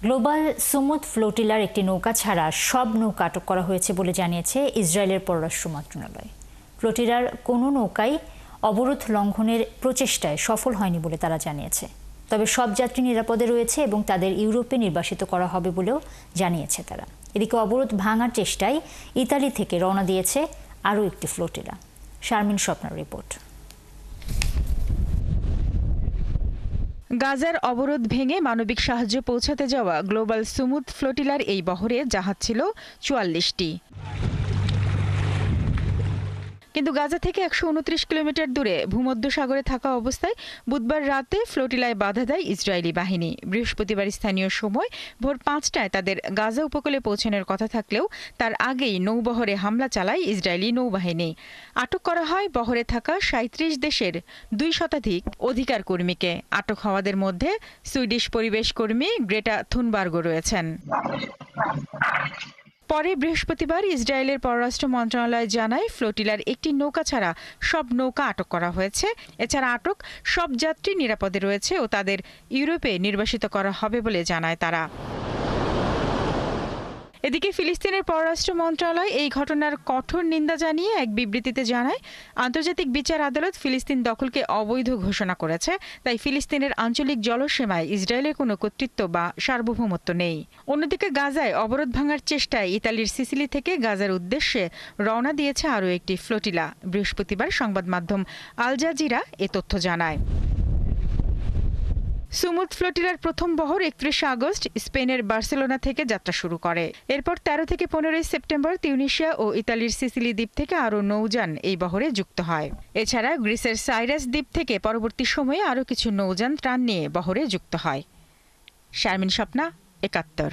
Global Sumud ফ্লোটিলার একটি নৌকা ছাড়া সব নৌকা আটক করা হয়েছে বলে জানিয়েছে ইসরায়েলের পররাষ্ট্র মন্ত্রণালয়। ফ্লোটিলার কোনো নৌকাই অবরোধ লঙ্ঘনের প্রচেষ্টায় সফল হয়নি বলে তারা জানিয়েছে। তবে সব যাত্রী নিরাপদে রয়েছে এবং তাদের ইউরোপে নির্বাসিত করা হবে বলেও জানিয়েছে তারা। এদিকে অবরোধ ভাঙার চেষ্টায় ইতালি থেকে রওনা দিয়েছে আরও একটি ফ্লোটিলা। শারমিন স্বপ্নার রিপোর্ট। গাজার অবরোধ ভেঙে মানবিক সাহায্য পৌঁছাতে যাওয়া গ্লোবাল সুমুদ ফ্লোটিলার এই বহরে জাহাজ ছিল ৪৪টি। কিন্তু গাজা থেকে ১২৯ কিলোমিটার দূরে ভূমধ্যসাগরে থাকা অবস্থায় বুধবার রাতে ফ্লোটিলায় বাধা দেয় ইসরায়েলি বাহিনী। বৃহস্পতিবার স্থানীয় সময় ভোর ৫টায় তাদের গাজা উপকূলে পৌঁছানোর কথা থাকলেও তার আগেই নৌবহরে হামলা চালায় ইসরায়েলি নৌবাহিনী। আটক করা হয় বহরে থাকা ৩৭ দেশের ২ শতাধিক অধিকার কর্মীকে। আটক হওয়াদের মধ্যে সুইডিশ পরিবেশ কর্মী গ্রেটা থুনবার্গও রয়েছেন। পরে বৃহস্পতিবার ইসরায়েলের পররাষ্ট্র মন্ত্রণালয় জানায় ফ্লোটিলার একটি নৌকা ছাড়া সব নৌকা আটক করা হয়েছে। এছাড়া আটক সব যাত্রী নিরাপদে রয়েছে ও তাদের ইউরোপে নির্বাসিত করা হবে বলে জানায় তারা। এদিকে ফিলিস্তিনের পররাষ্ট্র মন্ত্রণালয় এই ঘটনার কঠোর নিন্দা জানিয়ে এক বিবৃতিতে জানায়, আন্তর্জাতিক বিচার আদালত ফিলিস্তিন দখলকে অবৈধ ঘোষণা করেছে, তাই ফিলিস্তিনের আঞ্চলিক জলসীমায় ইসরায়েলের কোনো কর্তৃত্ব বা সার্বভৌমত্ব নেই। অন্যদিকে গাজায় অবরোধ ভাঙার চেষ্টায় ইতালির সিসিলি থেকে গাজার উদ্দেশ্যে রওনা দিয়েছে আরও একটি ফ্লোটিলা। বৃহস্পতিবার সংবাদ মাধ্যম আল জাজিরা এ তথ্য জানায়। সুমুদ ফ্লোটিলার প্রথম বহর ৩১ আগস্ট স্পেনের বার্সেলোনা থেকে যাত্রা শুরু করে। এরপর ১৩ থেকে ১৫ সেপ্টেম্বর তিউনিসিয়া ও ইতালির সিসিলি দ্বীপ থেকে আরও নৌযান এই বহরে যুক্ত হয়। এছাড়া গ্রিসের সাইরাস দ্বীপ থেকে পরবর্তী সময়ে আরও কিছু নৌযান ত্রাণ নিয়ে বহরে যুক্ত হয়। শারমিন স্বপ্না, ৭১।